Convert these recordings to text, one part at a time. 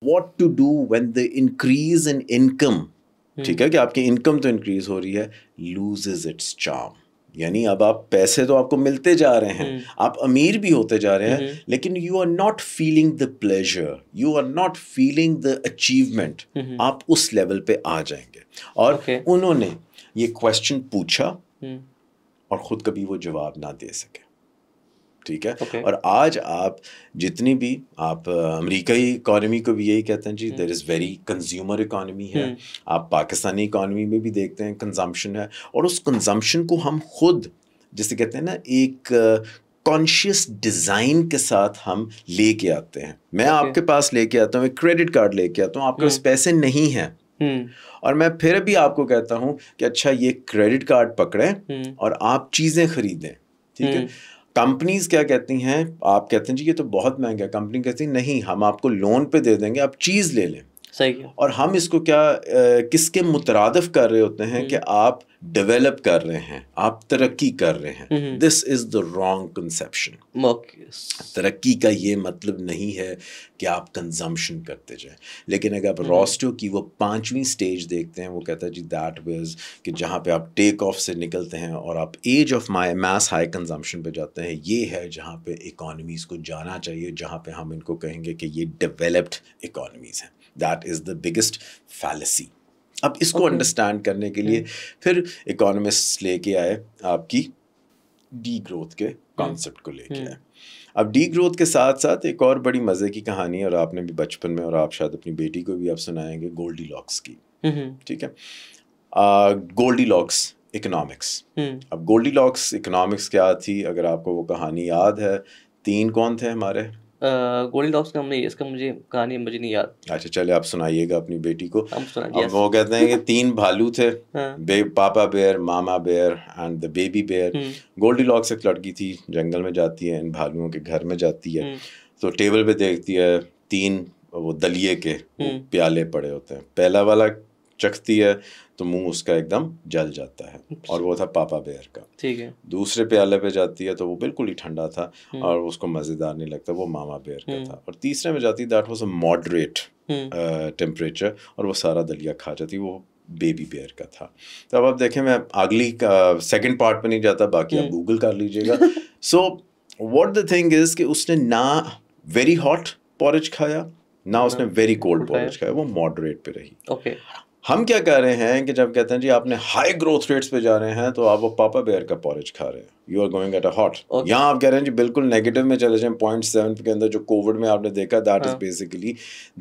what to do when the increase in income, ٹھیک ہے کہ آپ کی انکم تو انکریز ہو رہی ہے, loses its charm. یعنی اب آپ پیسے تو آپ کو ملتے جا رہے ہیں, آپ امیر بھی ہوتے جا رہے ہیں, لیکن you are not feeling the pleasure, you are not feeling the achievement. آپ اس لیول پہ آ جائیں گے. اور انہوں نے یہ کوشچن پوچھا اور خود کبھی وہ جواب نہ دے سکے, ٹھیک ہے. اور آج آپ جتنی بھی آپ امریکائی اکانومی کو بھی یہی کہتے ہیں جی دیر از ویری کنزیومر اکانومی ہے. آپ پاکستانی اکانومی میں بھی دیکھتے ہیں کنزمپشن ہے, اور اس کنزمپشن کو ہم خود جسے کہتے ہیں نا ایک کانشیس ڈیزائن کے ساتھ ہم لے کے آتے ہیں. میں آپ کے پاس لے کے آتا ہوں ایک کریڈٹ کارڈ لے کے آتا ہوں, آپ کے پاس پیسے نہیں ہیں, اور میں پھر بھی آپ کو کہتا ہوں کہ اچھا یہ کریڈٹ کارڈ پکڑیں اور آپ چیزیں خریدیں, ٹھیک ہے. کمپنیز کیا کہتی ہیں, آپ کہتے ہیں جی یہ تو بہت مہنگا ہے, کمپنی کہتی ہے نہیں ہم آپ کو لون پہ دے دیں گے, آپ چیز لے لیں. صحیح. اور ہم اس کو کیا کس کے مترادف کر رہے ہوتے ہیں کہ آپ ڈیولپ کر رہے ہیں, آپ ترقی کر رہے ہیں. دس از دا رانگ کنسیپشن. ترقی کا یہ مطلب نہیں ہے کہ آپ کنزمپشن کرتے جائیں. لیکن اگر آپ راسٹو کی وہ 5ویں سٹیج دیکھتے ہیں, وہ کہتا ہے جی دیٹ واز کہ جہاں پہ آپ ٹیک آف سے نکلتے ہیں اور آپ age of mass high consumption پہ جاتے ہیں, یہ ہے جہاں پہ اکانومیز کو جانا چاہیے, جہاں پہ ہم ان کو کہیں گے کہ یہ ڈیولپڈ اکانومیز ہیں. That is the biggest fallacy. اب اس کو انڈرسٹینڈ کرنے کے لیے پھر اکانومسٹ لے کے آئے آپ کی ڈی گروتھ کے کانسیپٹ کو لے کے آئے. اب ڈی گروتھ کے ساتھ ساتھ ایک اور بڑی مزے کی کہانی ہے, اور آپ نے بھی بچپن میں, اور آپ شاید اپنی بیٹی کو بھی آپ سنائیں گے, گولڈی لاکس کی, ٹھیک ہے. گولڈی لاکس اکنامکس. اب گولڈی لاکس اکنامکس کیا تھی, اگر آپ کو وہ کہانی یاد ہے, 3 کون تھے ہمارے گولڈی لاکس کا اس کا مجھے کہانی مجھے نہیں یاد. اچھا چلے آپ سنائیے گا اپنی بیٹی کو. اب وہ کہتے ہیں کہ 3 بھالو تھے, papa bear, mama bear and the baby bear. Goldilocks ایک لڑکی تھی, جنگل میں جاتی ہے, ان بھالوؤں کے گھر میں جاتی ہے, تو ٹیبل پہ دیکھتی ہے 3 وہ دلیے کے پیالے پڑے ہوتے ہیں. پہلا والا چکھتی ہے تو منہ اس کا ایک دم جل جاتا ہے, اور وہ تھا پاپا بیئر کا. ٹھیک ہے. دوسرے پیالے پہ جاتی ہے تو وہ بالکل ہی ٹھنڈا تھا اور اس کو مزیدار نہیں لگتا, وہ ماما بیئر کا تھا. اور تیسرے میں جاتی that was a moderate temperature, اور وہ سارا دلیا کھا جاتی, وہ بیبی بیئر کا تھا. تو اب آپ دیکھیں, میں اگلی سیکنڈ پارٹ پہ نہیں جاتا, باقی آپ گوگل کر لیجیے گا. So what the thing is کہ اس نے نہ ویری ہاٹ پورج کھایا, نہ اس نے ویری کولڈ پورج کھایا, وہ ماڈریٹ پہ رہی. اوکے. ہم کیا کہہ رہے ہیں کہ جب کہتے ہیں جی آپ نے ہائی گروتھ ریٹس پہ جا رہے ہیں تو آپ وہ پاپا بیئر کا پورج کھا رہے ہیں, you are going at a hot. یہاں آپ کہہ رہے ہیں جی بالکل نیگیٹو میں چلے جائیں, 0.7 کے اندر جو کووڈ میں آپ نے دیکھا, that is basically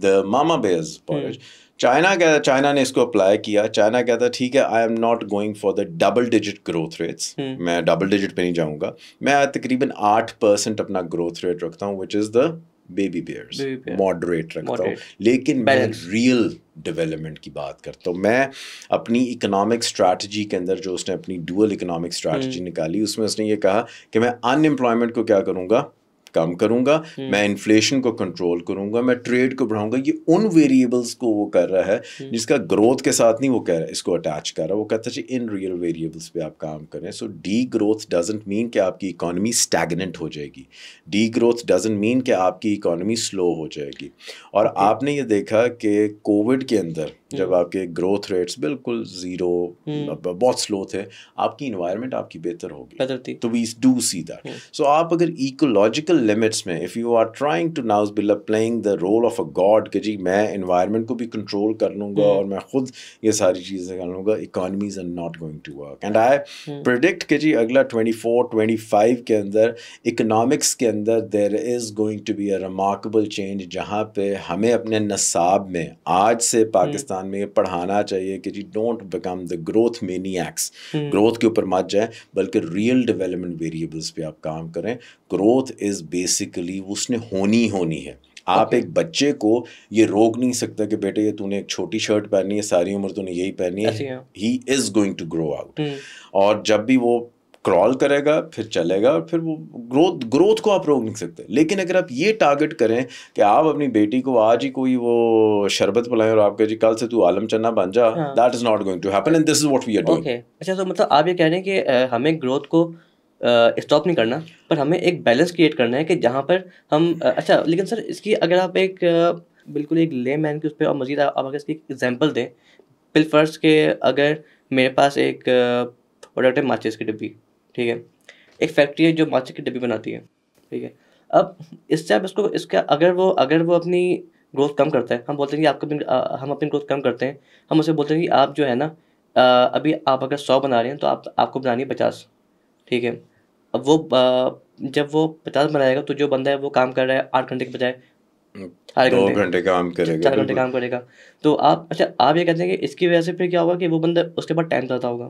the mama bear's porridge. China نے اس کو اپلائی کیا. چائنا کہتا ہے ٹھیک ہے, I am not going for the double digit growth rates, میں ڈبل ڈیجٹ پہ نہیں جاؤں گا, میں تقریباً 8% اپنا گروتھ ریٹ رکھتا ہوں, وچ is the baby bears, moderate رکھتا ہوں. لیکن میں ریئل ڈیولپمنٹ کی بات کرتا ہوں. میں اپنی اکنامک اسٹریٹجی کے اندر جو اس نے اپنی ڈوئل اکنامک اسٹریٹجی نکالی, اس میں اس نے یہ کہا کہ میں ان امپلائمنٹ کو کیا کروں گا, کم کروں گا, میں انفلیشن کو کنٹرول کروں گا, میں ٹریڈ کو بڑھاؤں گا. یہ ان ویریبلس کو وہ کر رہا ہے جس کا گروتھ کے ساتھ نہیں وہ کہہ رہا ہے, اس کو اٹیچ کر رہا ہے. وہ کہتا ہے ان ریئل ویریبلس پہ آپ کام کریں. سو ڈی گروتھ ڈزنٹ مین کہ آپ کی اکانومی اسٹیگننٹ ہو جائے گی, ڈی گروتھ ڈزنٹ مین کہ آپ کی اکانومی سلو ہو جائے گی. اور آپ نے یہ دیکھا کہ کووڈ کے اندر جب آپ کے گروتھ ریٹس بالکل زیرو, بہت سلو تھے, آپ کی انوائرمنٹ آپ کی بہتر ہوگی. تو we do see that. So آپ اگر ایکولوجیکل لمٹس میں, if you are trying to ناؤز بل playing the role of a god کہ جی میں انوائرمنٹ کو بھی کنٹرول کر لوں گا اور میں خود یہ ساری چیزیں کر لوں گا, economies are not going to work. And I predict کہ جی اگلا 24-25 کے اندر اکنامکس کے اندر there is going to be a remarkable change, جہاں پہ ہمیں اپنے نصاب میں آج سے پاکستان میں یہ پڑھانا چاہیے کہ جی don't become the growth maniacs. Growth کے اوپر مت جائیں بلکہ ریئل ڈیولپمنٹ ویریبلس پہ آپ کام کریں. گروتھ از بیسیکلی اس نے ہونی ہے. آپ ایک بچے کو یہ روک نہیں سکتا کہ بیٹے یہ تو نے ایک چھوٹی شرٹ پہنی ہے, ساری عمر تو نے یہی پہنی ہے. He is going to grow out, اور جب بھی وہ کرال کرے گا پھر چلے گا, اور پھر وہ گروتھ کو آپ روک نہیں سکتے. لیکن اگر آپ یہ ٹارگٹ کریں کہ آپ اپنی بیٹی کو آج ہی کوئی وہ شربت پلائیں اور آپ کہیں جی کل سے تو عالم چنا بن جا, that is not going to happen, and this is what we are doing. اچھا, تو مطلب آپ یہ کہہ رہے ہیں کہ ہمیں گروتھ کو اسٹاپ نہیں کرنا, پر ہمیں ایک بیلنس کریٹ کرنا ہے کہ جہاں پر ہم اچھا. لیکن سر اس کی اگر آپ ایک بالکل ایک لے مین کے اس پہ اور مزید آپ اگر اس کی ایگزامپل دیں، بالفرض کہ اگر میرے پاس ایک پروڈکٹ ہے ماچس کی ڈبی، ٹھیک ہے، ایک فیکٹری ہے جو ماچس کی ڈبی بناتی ہے، ٹھیک ہے. اب اس سے آپ اس کا اگر وہ اپنی گروتھ کم کرتا ہے، ہم بولتے ہیں کہ ہم اپنی گروتھ کم کرتے ہیں، ہم اسے بولتے ہیں کہ آپ جو ہے نا ابھی آپ اگر 100 بنا رہے ہیں تو آپ کو بنانی ہے 50، ٹھیک ہے. اب وہ جب وہ 50 بنائے گا تو جو بندہ ہے وہ کام کر رہا ہے 8 گھنٹے کے بجائے 2 گھنٹے کام کرے گا، 4 گھنٹے کام کرے گا. تو آپ یہ کہتے ہیں کہ اس کی وجہ سے پھر کیا ہوگا کہ وہ بندہ اس کے بعد ٹائم زیادہ ہوگا،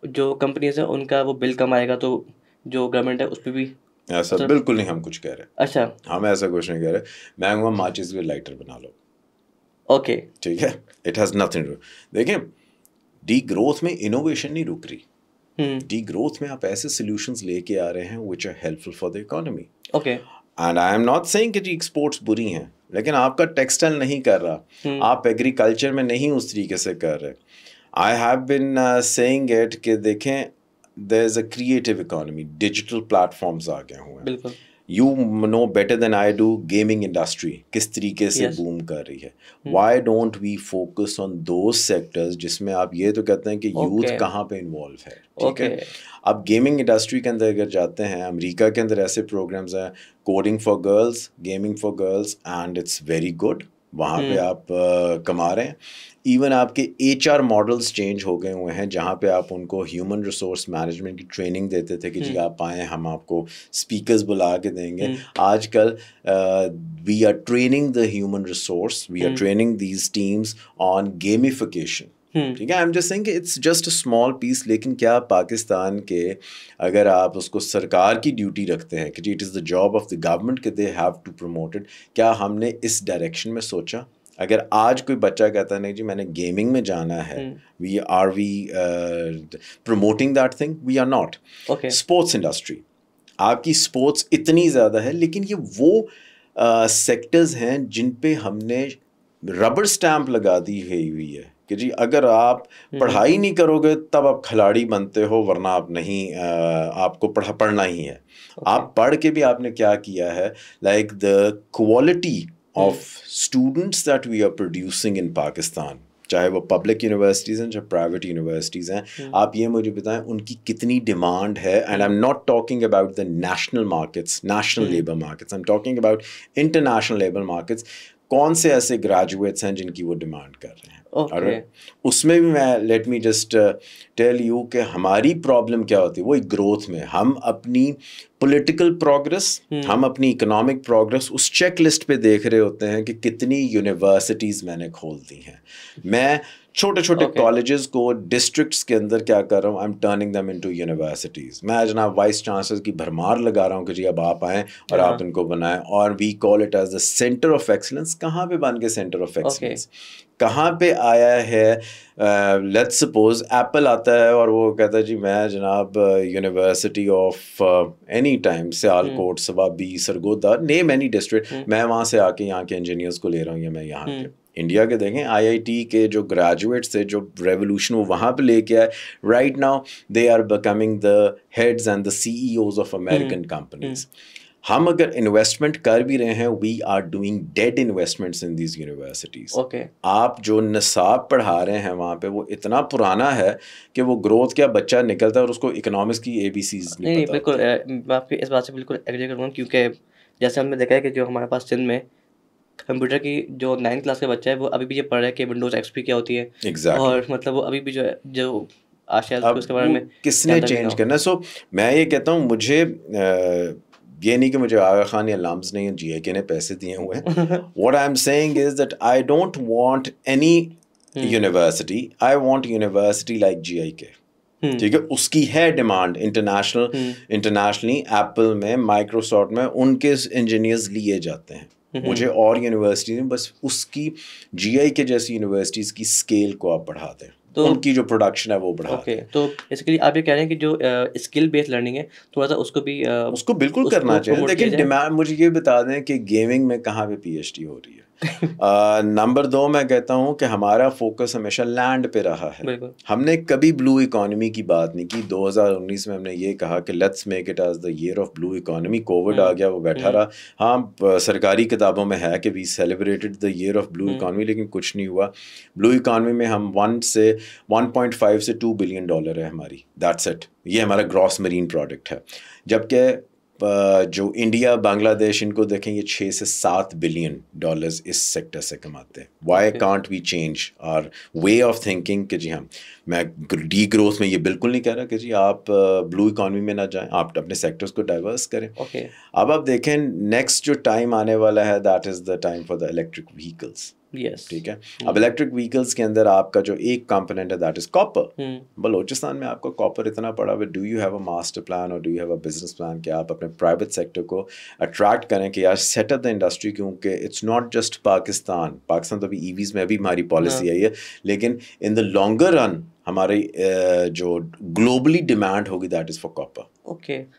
جو کمپنیز ہیں ان کا وہ بل کم آئے گا، تو جو گورنمنٹ ہے اس پہ بھی ایسا بالکل نہیں ہم کچھ کہہ رہے. اچھا ہم ایسا کچھ نہیں کہہ رہے. میں کہوں گا ماچس کے لائٹر بنا لو، اوکے ٹھیک ہے. It has nothing to. دیکھیں ڈی گروتھ میں انوویشن نہیں رک رہی. ڈی گروتھ میں آپ ایسے سولوشنز لے کے آ رہے ہیں which are helpful for the economy. Okay and I am not seeing کہ جی ایکسپورٹس بری ہیں، لیکن آپ کا ٹیکسٹائل نہیں کر رہا، آپ ایگریکلچر میں نہیں اس طریقے سے کر رہے. I have been seeing it کہ دیکھیں there is a creative economy, digital platforms آ گئے ہوئے ہیں. بالکل you know better than I do gaming industry کس طریقے سے بوم کر رہی ہے. Why don't we focus on those sectors جس میں آپ یہ تو کہتے ہیں کہ یوتھ کہاں پہ انوالو ہے، ٹھیک ہے. اب گیمنگ انڈسٹری کے اندر اگر جاتے ہیں، امریکہ کے اندر ایسے پروگرامز ہیں، coding for girls, gaming for girls, and it's very good. وہاں پہ آپ کما رہے ہیں. ایون آپ کے HR ماڈلس چینج ہو گئے ہوئے ہیں جہاں پہ آپ ان کو ہیومن ریسورس مینجمنٹ کی ٹریننگ دیتے تھے کہ جی آپ آئیں، ہم آپ کو اسپیکرز بلا کے دیں گے. آج کل we are training the human resource, we are training these teams on gamification. ٹھیک ہے. آئی ایم جسٹ سیئنگ کہ it's just a small piece. لیکن کیا پاکستان کے اگر آپ اس کو سرکار کی ڈیوٹی رکھتے ہیں کہ جی it is the job of the government کہ they have to promote it, کیا ہم نے اس ڈائریکشن میں سوچا؟ اگر آج کوئی بچہ کہتا ہے نہیں جی میں نے گیمنگ میں جانا ہے، we promoting that thing? We are not. Sports industry, آپ کی اسپورٹس اتنی زیادہ ہے، لیکن یہ وہ سیکٹرز ہیں جن پہ ہم نے ربر اسٹیمپ لگا دی ہوئی ہے کہ جی اگر آپ پڑھائی نہیں کرو گے تب آپ کھلاڑی بنتے ہو، ورنہ آپ نہیں، آپ کو پڑھنا ہی ہے. آپ پڑھ کے بھی آپ نے کیا کیا ہے، like the quality of students that we are producing in Pakistan, چاہے وہ پبلک یونیورسٹیز ہیں چاہے پرائیویٹ یونیورسٹیز ہیں، آپ یہ مجھے بتائیں ان کی کتنی ڈیمانڈ ہے. And I am not talking about the national markets, national labour markets, I am talking about international labour markets. کون سے ایسے گریجویٹس ہیں جن کی وہ ڈیمانڈ کر رہے ہیں؟ اور اس میں بھی میں let me just tell you کہ ہماری پرابلم کیا ہوتی ہے، وہ ایک گروتھ میں ہم اپنی پولیٹیکل پروگرس، ہم اپنی اکنامک پروگرس اس چیک لسٹ پہ دیکھ رہے ہوتے ہیں کہ کتنی یونیورسٹیز میں نے کھول دی ہیں. میں چھوٹے چھوٹے کالجز کو ڈسٹرکٹس کے اندر کیا کر رہا ہوں، I am turning them into universities. میں جناب وائس چانسلر کی بھرمار لگا رہا ہوں کہ جی اب آپ آئیں اور آپ ان کو بنائیں، اور we call it as the centre of excellence. کہاں پہ بن کے سینٹر آف ایکسلنس؟ کہاں پہ آیا ہے؟ لیٹس سپوز ایپل آتا ہے اور وہ کہتا ہے جی میں جناب university of any time Sialkot, Swabi, Sargodha, name any district, میں وہاں سے آ کے یہاں کے انجینئرس کو لے رہا ہوں، یا میں یہاں کے انڈیا کے دیکھیں IIT کے جو گریجویٹس تھے، جو ریولیوشن وہ وہاں پہ لے کے آئے، right now they are becoming the heads and the CEOs of American companies. ہم اگر انویسٹمنٹ کر بھی رہے ہیں، we are doing that investments in these universities. آپ جو نصاب پڑھا رہے ہیں وہاں پہ وہ اتنا پرانا ہے کہ وہ گروتھ کیا بچہ نکلتا ہے اور اس کو اکنامکس کی ABCs نہیں پتہ. بالکل میں آپ کی اس بات سے بالکل ایگری کروں گا، کیونکہ جیسے ہم نے دیکھا ہے کہ جو ہمارے پاس سندھ میں کمپیوٹر کی جو 9th کلاس کا بچہ ہے وہ ابھی بھی یہ پڑھ رہا ہے کہ ونڈوز XP کیا ہوتی ہے، اور مطلب وہ ابھی بھی جو ہے جو آشا اس کے بارے میں کس نے چینج کرنا. سو میں یہ کہتا ہوں، مجھے یہ نہیں کہ مجھے آغا خان یا لامز نے GIK نے پیسے دیے ہوئے ہیں. What I am seeing is that I don't want any university, I want university like GIK. ٹھیک ہے، اس کی ہے ڈیمانڈ انٹرنیشنلی، ایپل میں، مائکروسافٹ میں ان کے انجینئرز لیے جاتے ہیں. مجھے اور یونیورسٹی میں بس اس کی GIK جیسی یونیورسٹیز کی اسکیل کو آپ بڑھا دیں، ان کی جو پروڈکشن ہے وہ بڑھا دیں. تو بیسیکلی آپ یہ کہہ رہے ہیں کہ جو اسکل بیس لرننگ ہے تھوڑا سا اس کو بھی بالکل کرنا چاہیے. لیکن ڈیمانڈ، مجھے یہ بتا دیں کہ گیمنگ میں کہاں پہ PhD ہو رہی ہے؟ نمبر 2 میں کہتا ہوں کہ ہمارا فوکس ہمیشہ لینڈ پہ رہا ہے. ہم نے کبھی بلو اکانومی کی بات نہیں کی. 2019 میں ہم نے یہ کہا کہ let's make it as the year of blue economy. Covid آ گیا, وہ بیٹھا رہا. ہاں سرکاری کتابوں میں ہے کہ we celebrated the year of blue economy, لیکن کچھ نہیں ہوا. بلو اکانومی میں ہم 1.5 سے 2 بلین ڈالر ہے ہماری, دیٹس اٹ. یہ ہمارا گراس مرین پروڈکٹ ہے. جبکہ جو انڈیا بنگلہ دیش ان کو دیکھیں یہ 6 سے 7 بلین ڈالرز اس سیکٹر سے کماتے ہیں. Why can't we change our way of thinking کہ جی ہاں میں ڈی گروتھ میں یہ بالکل نہیں کہہ رہا کہ جی آپ بلو اکانومی میں نہ جائیں, آپ اپنے سیکٹرز کو ڈائیورس کریں. اب آپ دیکھیں نیکسٹ جو ٹائم آنے والا ہے that is the time for the electric vehicles. ٹھیک ہے. اب الیکٹرک وہیکلس کے اندر آپ کا جو ایک کمپوننٹ ہے دیٹ از کاپر. بلوچستان میں آپ کا کاپر اتنا پڑا ہوا, do you have a master plan اور do you have a business plan کہ آپ اپنے پرائیویٹ سیکٹر کو اٹریکٹ کریں کہ یار سیٹ اپ دا انڈسٹری, کیونکہ اٹس ناٹ جسٹ پاکستان تو ابھی ای ویز میں بھی ہماری پالیسی آئی ہے, لیکن ان دا لانگر رن ہماری جو گلوبلی ڈیمانڈ ہوگی دیٹ از فار کاپر.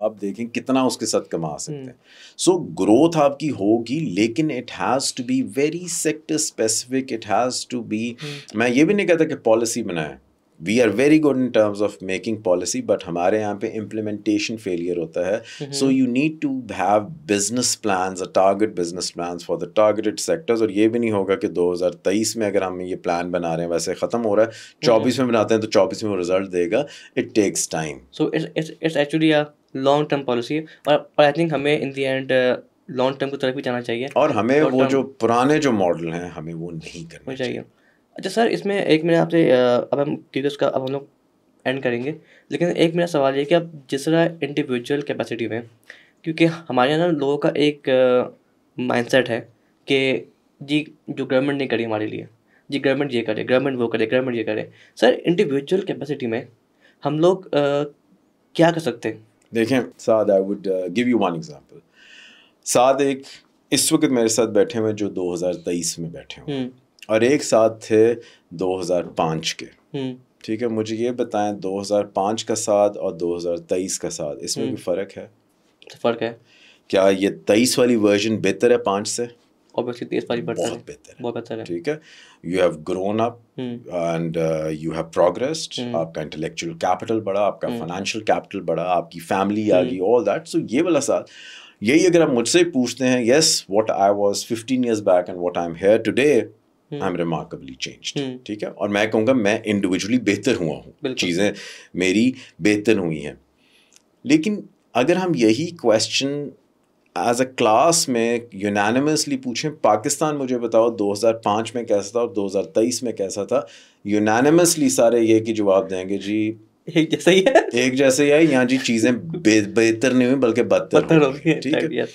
اب دیکھیں کتنا اس کے ساتھ کما سکتے ہیں. سو گروتھ آپ کی ہوگی, لیکن it has to be very sector specific. It has to be, میں یہ بھی نہیں کہتا کہ پالیسی بنائیں. We are very good in terms of making policy, but ہمارے یہاں پہ امپلیمنٹیشن فیلئر ہوتا ہے. So you need to have business plans, target business plans for the targeted sectors. اور یہ بھی نہیں ہوگا کہ 2023 میں اگر ہم یہ پلان بنا رہے ہیں ویسے ختم ہو رہا ہے, 24 میں بناتے ہیں تو 24 میں وہ رزلٹ دے گا. It takes time. So it's actually long term policy, اور آئی تھنک ہمیں in the end long term کی طرف بھی جانا چاہیے, اور ہمیں وہ جو پرانے جو ماڈل ہیں ہمیں وہ نہیں کرنا چاہیے. اچھا سر, اس میں ایک میں آپ سے اب ہم کیونکہ اس کا اب ہم لوگ اینڈ کریں گے, لیکن ایک میرا سوال یہ کہ اب جس طرح انڈیویجول کیپیسٹی میں, کیونکہ ہمارے یہاں لوگوں کا ایک مائنڈ سیٹ ہے کہ جی جو گورنمنٹ نہیں کری ہمارے لیے, جی گورنمنٹ یہ کرے, گورنمنٹ وہ کرے, گورنمنٹ یہ کرے. سر انڈیویجول کیپیسٹی میں ہم لوگ کیا کر سکتے ہیں؟ دیکھیں Saad, I would give you one example. Saad ایک اس وقت میرے ساتھ بیٹھے ہوئے جو 2023 میں بیٹھے ہوئے, اور ایک ساتھ تھے 2005 کے. ٹھیک ہے, مجھے یہ بتائیں 2005 کا سعد اور 2023 کا سعد, اس میں کوئی فرق ہے؟ فرق ہے. کیا یہ 23 والی ورژن بہتر ہے 5 سے؟ بہت بہتر ہے. ٹھیک ہے, you have grown up and you have progressed. آپ کا انٹلیکچوئل کیپٹل بڑھا, آپ کا فائنینشیل کیپٹل بڑھا, آپ کی فیملی آ گئی, آل دیٹ. سو یہ والا ساتھ یہی اگر آپ مجھ سے پوچھتے ہیں, yes what I was 15 years back and what I'm here today, I'm remarkably changed. ٹھیک ہے, اور میں کہوں گا میں انڈیویجولی بہتر ہوا ہوں, چیزیں میری بہتر ہوئی ہیں. لیکن اگر ہم یہی کویسچن ایز اے کلاس میں یونانیمسلی پوچھیں, پاکستان مجھے بتاؤ 2005 میں کیسا تھا اور 2023 میں کیسا تھا, یونانیمسلی سارے یہ کہ جواب دیں گے جی ایک جیسا ہی ہے, ایک جیسے ہی ہے. یہاں جی چیزیں بہتر نہیں ہوئی بلکہ بدتر ہو گئی. ٹھیک ہے,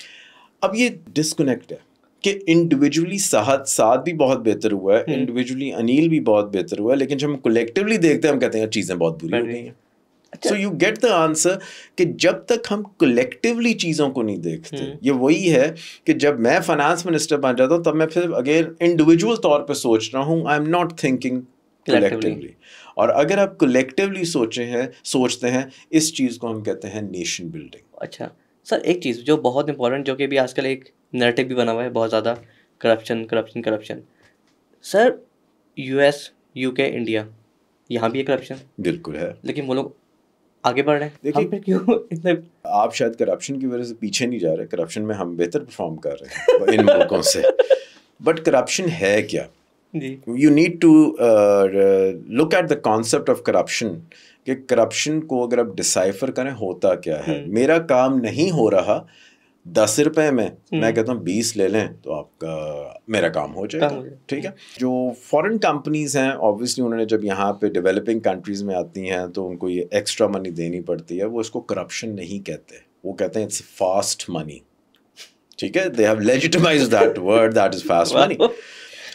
اب یہ ڈسکنیکٹ ہے کہ انڈیویجولی سعد بھی بہت بہتر ہوا ہے, انڈیویجولی انیل بھی بہت بہتر ہوا ہے, لیکن جب ہم کولیکٹیولی دیکھتے ہیں ہم کہتے ہیں چیزیں بہت بری ہو گئی ہیں. So you get the answer کہ جب تک ہم کولیکٹیولی چیزوں کو نہیں دیکھتے, یہ وہی ہے کہ جب میں فائنانس منسٹر بن جاتا ہوں تب میں پھر اگین انڈیویجول طور پہ سوچ رہا ہوں, آئی ایم ناٹ تھنکنگ کولیکٹیولی. اور اگر آپ کولیکٹیولی سوچتے ہیں, اس چیز کو ہم کہتے ہیں نیشن بلڈنگ. اچھا سر, ایک چیز جو بہت امپورٹنٹ, جو کہ بھی آج کل ایک نیریٹو بھی بنا ہوا ہے بہت زیادہ, کرپشن. سر US, UK, انڈیا, یہاں بھی کرپشن بالکل ہے, لیکن وہ لوگ آگے بڑھ رہے ہیں. ہم پھر کیوں آپ شاید کرپشن کی وجہ سے پیچھے نہیں جا رہے, کرپشن میں ہم بہتر پرفارم کر رہے ہیں ان ملکوں سے. بٹ کرپشن ہے کیا؟ You need to look at the concept of corruption, کہ کرپشن کو اگر آپ ڈسائفر کریں ہوتا کیا ہے. میرا کام نہیں ہو رہا 10 روپے میں کہتا ہوں 20 لے لیں تو آپ کا میرا کام ہو جائے گا. ٹھیک ہے, جو فورن کمپنیز ہیں اوبویسلی انہوں نے جب یہاں پہ ڈیولپنگ کنٹریز میں آتی ہیں تو ان کو یہ ایکسٹرا منی دینی پڑتی ہے. وہ اس کو کرپشن نہیں کہتے, وہ کہتے ہیں اٹس فاسٹ منی. ٹھیک ہے, they have legitimised that word, that is fast money.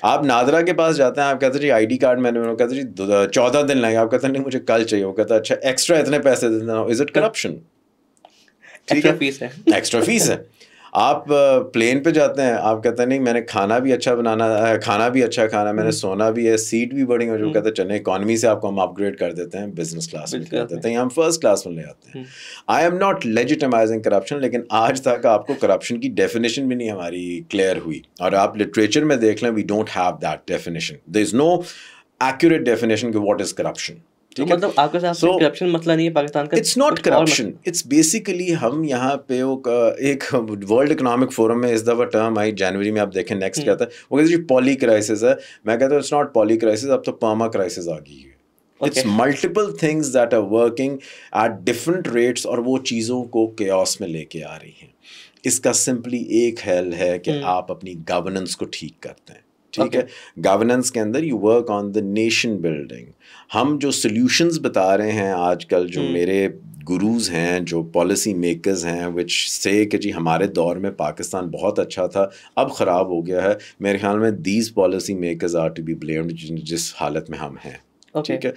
آپ نادرا کے پاس جاتے ہیں, آپ کہتے ہیں جی ID کارڈ میں نے, کہتے ہیں جی 14 دن لگے, آپ کہتے ہیں نہیں مجھے کل چاہیے, وہ کہتا ہے اچھا ایکسٹرا اتنے پیسے دینا, is it corruption? Extra fee ہے. ایکسٹرا فیس ہے. آپ پلین پہ جاتے ہیں, آپ کہتے ہیں نہیں میں نے کھانا بھی اچھا بنانا, کھانا بھی اچھا کھانا, میں نے سونا بھی ہے, سیٹ بھی بڑی, اور جو کہتے ہیں چلیں اکانومی سے آپ کو ہم اپ گریڈ کر دیتے ہیں, بزنس کلاس میں کر دیتے ہیں, ہم فرسٹ کلاس میں لے آتے ہیں. آئی ایم ناٹ لیجیٹمائزنگ کرپشن, لیکن آج تک آپ کو کرپشن کی ڈیفینیشن بھی نہیں ہماری کلیئر ہوئی. اور آپ لٹریچر میں دیکھ لیں, we don't have that definition, there is no accurate definition کہ واٹ از کرپشن. مطلب آپ کے ساتھ کرپشن مسئلہ نہیں ہے پاکستان کا, it's not corruption, it's basically ہم یہاں پہ ایک ورلڈ اکنامک فورم میں اس دفعہ ٹرم آئی جنوری میں, آپ دیکھیں نیکسٹ کیا تھا, وہ کہتے ہیں پالی کرائسس ہے, میں کہتا ہوں اٹس ناٹ پالی کرائسس, اب تو پرما کرائسس آ گئی ہے. It's multiple things that are working at different rates, اور وہ چیزوں کو کیوس میں لے کے آ رہی ہیں. اس کا سمپلی ایک حل ہے کہ آپ اپنی گورننس کو ٹھیک کرتے ہیں. ٹھیک ہے, گورننس کے اندر you work on the nation building. ہم جو سلیوشنز بتا رہے ہیں آج کل, جو میرے گروز ہیں, جو پالیسی میکرز ہیں, وچ سے کہ جی ہمارے دور میں پاکستان بہت اچھا تھا, اب خراب ہو گیا ہے, میرے خیال میں these policy makers are to be blamed جس حالت میں ہم ہیں. ٹھیک ہے,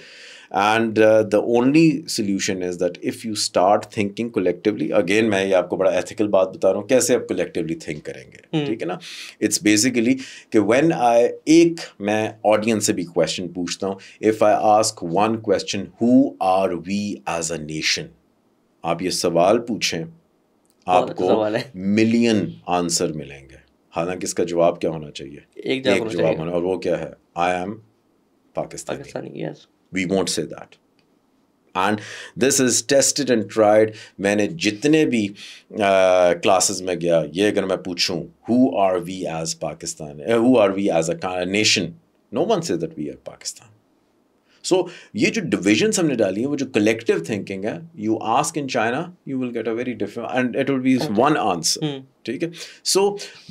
and the only solution is that if you start thinking collectively, again میں یہ آپ کو بڑا ایتھیکل بات بتا رہا ہوں, کیسے آپ کولیکٹیولی تھنک کریں گے. ٹھیک ہے نا, اٹس بیسیکلی کہ وین ایک میں آڈینس سے بھی کوشچن پوچھتا ہوں, if I ask one question, who are we as a nation, آپ یہ سوال پوچھیں, آپ کو ملین آنسر ملیں گے. حالانکہ اس کا جواب کیا ہونا چاہیے, ایک جواب ہونا, اور وہ کیا ہے, I M Pakistani. We won't say that. And this is tested and tried. میں نے جتنے بھی کلاسز میں گیا, یہ اگر میں پوچھوں who are we as Pakistan, who are we as a nation, no one says that we are Pakistan. سو یہ جو ڈویژنس ہم نے ڈالی ہیں, وہ جو کلیکٹیو تھنکنگ ہے, you ask in China you will get a very different and it will be one answer. ٹھیک ہے, سو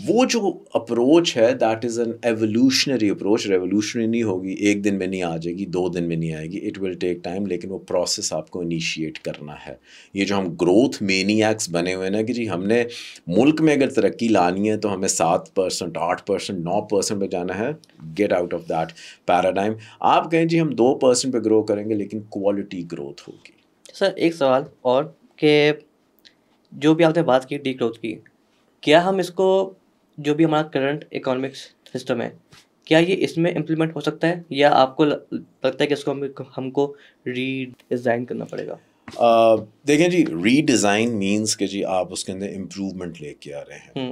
وہ جو اپروچ ہے that is an evolutionary approach. Revolutionary نہیں ہوگی, ایک دن میں نہیں آ جائے گی, 2 دن میں نہیں آئے گی, اٹ ول ٹیک ٹائم, لیکن وہ پروسیس آپ کو انیشیٹ کرنا ہے. یہ جو ہم گروتھ مینیاکس بنے ہوئے نا کہ جی ہم نے ملک میں اگر ترقی لانی ہے تو ہمیں 7%, 8%, 9% پہ جانا ہے, get out of that paradigm. آپ کہیں جی ہم 2% پہ گرو کریں گے, لیکن کوالٹی گروتھ ہوگی. سر ایک سوال اور, کہ جو بھی آپ نے بات کی ڈی گروتھ کی, کیا ہم اس کو جو بھی ہمارا کرنٹ اکنامکس سسٹم ہے, کیا یہ اس میں امپلیمنٹ ہو سکتا ہے, یا آپ کو لگتا ہے کہ اس کو ہم کو ری ڈیزائن کرنا پڑے گا؟ دیکھیں جی, ری ڈیزائن مینس کہ جی آپ اس کے اندر امپروومنٹ لے کے آ رہے ہیں,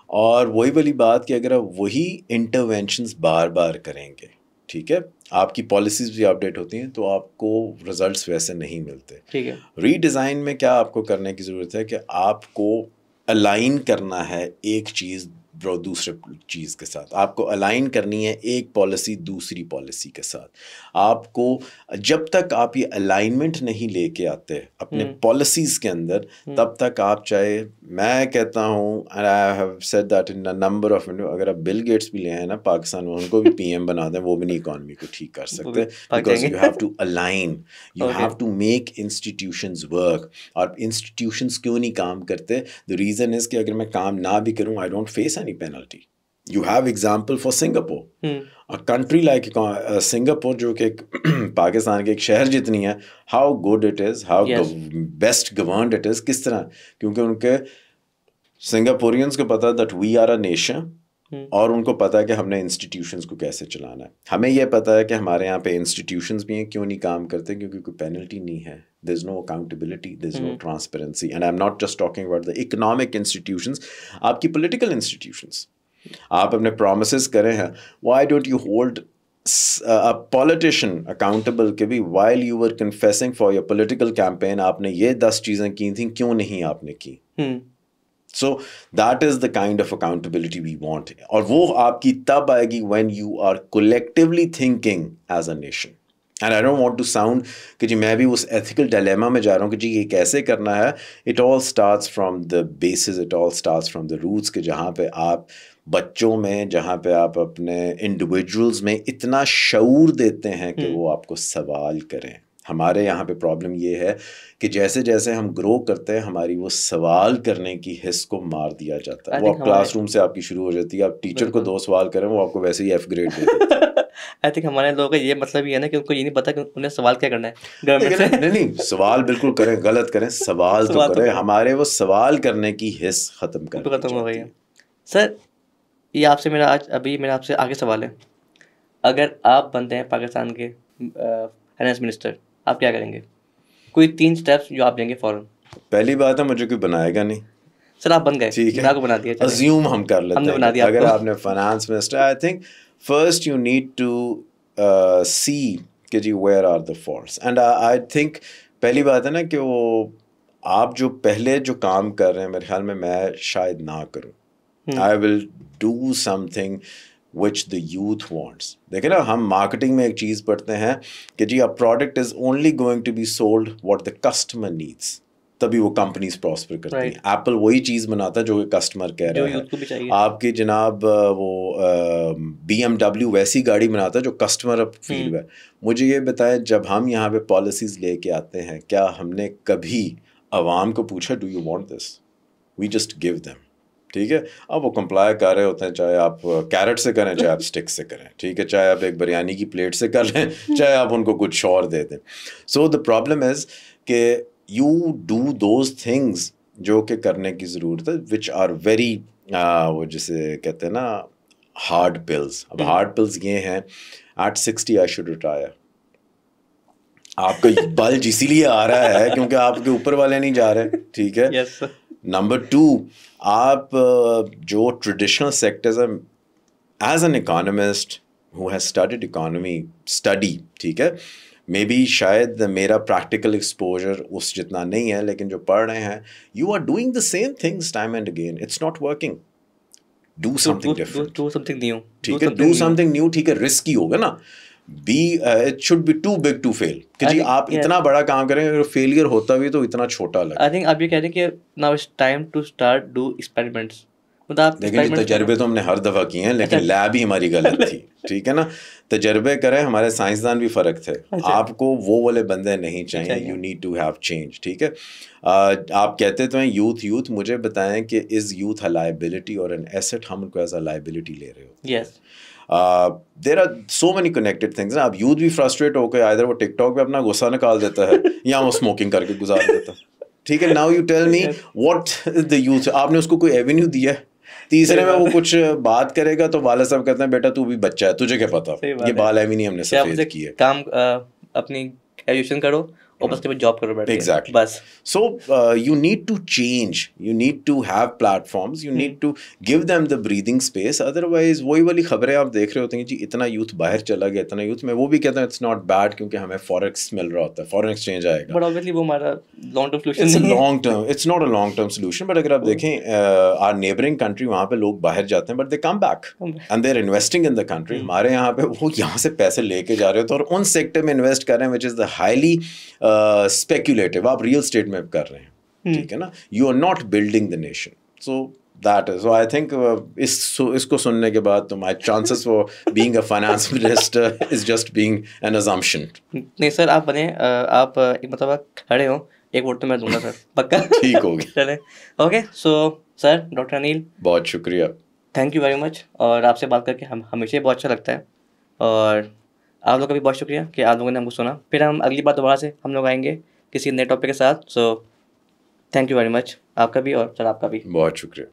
اور وہی والی بات کہ اگر آپ وہی انٹرونشنز بار بار کریں گے, ٹھیک ہے, آپ کی پالیسیز بھی اپڈیٹ ہوتی ہیں تو آپ کو رزلٹس ویسے نہیں ملتے. ٹھیک ہے, ری ڈیزائن میں کیا آپ کو کرنے کی ضرورت ہے کہ آپ کو الائن کرنا ہے ایک چیز دوسرے چیز کے ساتھ, آپ کو الائن کرنی ہے ایک پالیسی دوسری پالیسی کے ساتھ. آپ کو جب تک آپ یہ الائنمنٹ نہیں لے کے آتے اپنے پالیسیز کے اندر, تب تک آپ چاہے, میں کہتا ہوں and I have said that in a number of, اگر آپ بل گیٹس بھی لے آئے نا پاکستان میں, ان کو بھی پی ایم بنا دیں, وہ بھی نہیں اکانومی کو ٹھیک کر سکتے, because you have to align, you have to make institutions work. اور انسٹیٹیوشنز کیوں نہیں کام کرتے, the reason is کہ اگر میں کام نہ بھی کروں, I don't face any penalty. You have example for Singapore. A country like Singapore, جو کہ پاکستان کے ایک شہر جتنی ہے, how good it is, how best governed it is. کس طرح, کیونکہ ان کے سنگاپورینس کو پتا that we are a nation, اور ان کو پتا ہے کہ ہم نے انسٹیٹیوشنز کو کیسے چلانا ہے. ہمیں یہ پتا ہے کہ ہمارے یہاں پہ انسٹیٹیوشنز بھی ہیں, کیوں نہیں کام کرتے, کیونکہ کوئی پینلٹی نہیں ہے. There's no accountability, there's no transparency. And I'm not just talking about the economic institutions, آپ کی political institutions. آپ اپنے promises کرے ہیں, why don't you hold a politician accountable کہ بھی while you were confessing for your political campaign آپ نے یہ 10 چیزیں کی تھیں, کیوں نہیں آپ نے کی. So that is the kind of accountability we want. اور وہ آپ کی تب آئے گی when you are collectively thinking as a nation. And I don't want to sound کہ جی میں بھی اس ethical dilemma میں جا رہا ہوں کہ جی یہ کیسے کرنا ہے. It all starts from the basis, it all starts from the roots, کہ جہاں پہ آپ بچوں میں, جہاں پہ آپ اپنے انڈیویجولز میں اتنا شعور دیتے ہیں کہ وہ آپ کو سوال کریں. ہمارے یہاں پہ پرابلم یہ ہے کہ جیسے جیسے ہم گرو کرتے ہیں ہماری وہ سوال کرنے کی حص کو مار دیا جاتا ہے. وہ آپ کلاس روم سے آپ کی شروع ہو جاتی ہے, آپ ٹیچر کو 2 سوال کریں وہ آپ کو ویسے ہی F گریڈ دے دیتے ہیں. آئی تھنک ہمارے لوگوں کا یہ مطلب یہ ہے نا کہ ان کو یہ نہیں پتا کہ انہیں سوال کیا کرنا ہے گورنمنٹ سے. نہیں سوال بالکل کریں, غلط کریں, سوال تو کریں. ہمارے وہ سوال کرنے کی حس ختم ہو گئی ہے. سر یہ آپ سے میرا آج ابھی میرا آپ سے آگے سوال ہے, اگر آپ بنتے ہیں پاکستان کے فائنانس منسٹر, آپ کیا کریں گے؟ کوئی 3 اسٹیپس جو آپ لیں گے فوراً. پہلی بات ہے مجھے کوئی بنائے گا نہیں. سر آپ بن گئے, ٹھیک ہے, میں آپ کو بنا دیا, ازیوم ہم کر لیتے ہیں اگر آپ نے finance minister. I think first you need to see کہ جی where are the faults, and I think پہلی بات ہے نا کہ وہ آپ جو پہلے جو کام کر رہے ہیں میرے خیال میں شاید نہ کروں. I will do something which the youth wants. دیکھیں نا, ہم مارکیٹنگ میں ایک چیز پڑھتے ہیں کہ جی a product is only going to be sold what the customer needs, تبھی وہ کمپنیز پراسپر کرتی ہیں. ایپل وہی چیز بناتا ہے جو کہ کسٹمر کہہ رہا ہے. آپ کی جناب وہ BMW ویسی گاڑی بناتا ہے جو کسٹمر اب فیل ہوا ہے. مجھے یہ بتائیں, جب ہم یہاں پہ پالیسیز لے کے آتے ہیں, کیا ہم نے کبھی عوام کو پوچھا do you want this? We just gave them. ٹھیک ہے, اب وہ کمپلائی کر رہے ہوتے ہیں, چاہے آپ کیرٹ سے کریں چاہے آپ اسٹک سے کریں. ٹھیک ہے, چاہے آپ ایک بریانی کی پلیٹ سے کر لیں چاہے آپ ان کو کچھ اور دے دیں. سو دا پرابلم از کہ یو ڈو دوز تھنگس جو کہ کرنے کی ضرورت ہے, وچ آر ویری وہ جسے کہتے ہیں نا ہارڈ پلز. اب ہارڈ پلز یہ ہیں, ایٹ 60 آئی شوڈ ریٹائر. آپ کا بلج اسی لیے آ رہا ہے کیونکہ آپ کے اوپر والے نہیں جا رہے. ٹھیک ہے. نمبر 2, آپ جو ٹریڈیشنل سیکٹرز ہیں, as an economist who has studied economy study, ٹھیک ہے, مے بی شاید میرا پریکٹیکل ایکسپوجر اس جتنا نہیں ہے, لیکن جو پڑھ رہے ہیں, you are doing the same things time and again, it's not working. Do something different, do something new. ٹھیک ہے, ڈو سم تھنگ نیو. ٹھیک ہے, رسکی ہوگا نا, it should be too big to fail کہ جی آپ اتنا بڑا کام کریں, اگر فیلئر ہوتا بھی تو اتنا چھوٹا لگے. آئی تھنک آپ یہ کہہ رہے ہیں کہ now it's time to start do experiments. لیکن تجربے تو ہم نے ہر دفعہ کیے ہیں, لیکن لیب ہی ہماری غلط تھی. ٹھیک ہے نا, تجربے کریں. ہمارے سائنسدان بھی فرق تھے. آپ کو وہ والے بندے نہیں چاہیے. You need to have change. ٹھیک ہے, آپ کہتے تو ہیں یوتھ. مجھے بتائیں کہ از یوتھ اے لائبلٹی اور این ایسٹ؟ ہم ان کو ایز اے لائبلٹی لے رہے ہو. Yes, there are so many connected things. اب یوتھ بھی فرسٹریٹ ہو کے ادھر وہ ٹک ٹاک پہ اپنا غصہ نکال دیتا ہے یا وہ اسموکنگ کر کے گزار دیتا ہے. ٹھیک ہے, now you tell me what the youth, آپ نے اس کو کوئی ایونیو دیا ہے؟ تیسرے میں وہ کچھ بات کرے گا تو والد صاحب کہتے ہیں بیٹا تو بھی بچہ ہے, تجھے کیا پتا, یہ بال ایوی نہیں ہم نے سفید کی ہے. کام اپنی ایجوکیشن کرو اور بس کے بعد جاب کرو بیٹھ کے. ایگزیکٹلی. بس so you need to change, you need to have platforms, you need to give them the breathing space. Otherwise وہی والی خبریں آپ دیکھ رہے ہوتے ہیں جی اتنا یوتھ باہر چلا گیا, اتنا یوتھ. میں وہ بھی کہتا ہوں اٹس ناٹ بیڈ کیونکہ ہمیں فوریکس مل رہا ہوتا ہے, فورن ایکسچینج آئے گا. بٹ obviously وہ ہمارا لانگ ٹرم سولوشن نہیں ہے. Long term, it's not a long term solution. But اگر آپ دیکھیں آر نیبرنگ کنٹری, وہاں پہ لوگ باہر جاتے ہیں but they come back and they are investing in the country. ہمارے یہاں پہ وہ یہاں سے پیسے لے کے جا رہے ہوتے ہیں اور ان سیکٹر میں انویسٹ کر رہے ہیں which is the highly speculative. آپ ریئل اسٹیٹ میں کر رہے ہیں. ٹھیک ہے نا, you are not building the nation. So that is, so I think اس کو سننے کے بعد تو my chances for being a finance minister is just being an assumption. نہیں سر, آپ بنے, آپ ایک مرتبہ کھڑے ہوں, ایک ووٹ تو میں دوں گا سر, پکا. ٹھیک ہو گیا, چلے. اوکے, سو سر ڈاکٹر انیل بہت شکریہ, تھینک یو ویری مچ. اور آپ سے بات کر کے ہمیشہ بہت اچھا لگتا ہے, اور آپ لوگ کا بھی بہت شکریہ کہ آپ لوگوں نے ہم کو سنا. پھر ہم اگلی بار دوبارہ سے ہم لوگ آئیں گے کسی نئے ٹاپک کے ساتھ. So thank you very much, آپ کا بھی اور سر آپ کا بھی بہت شکریہ.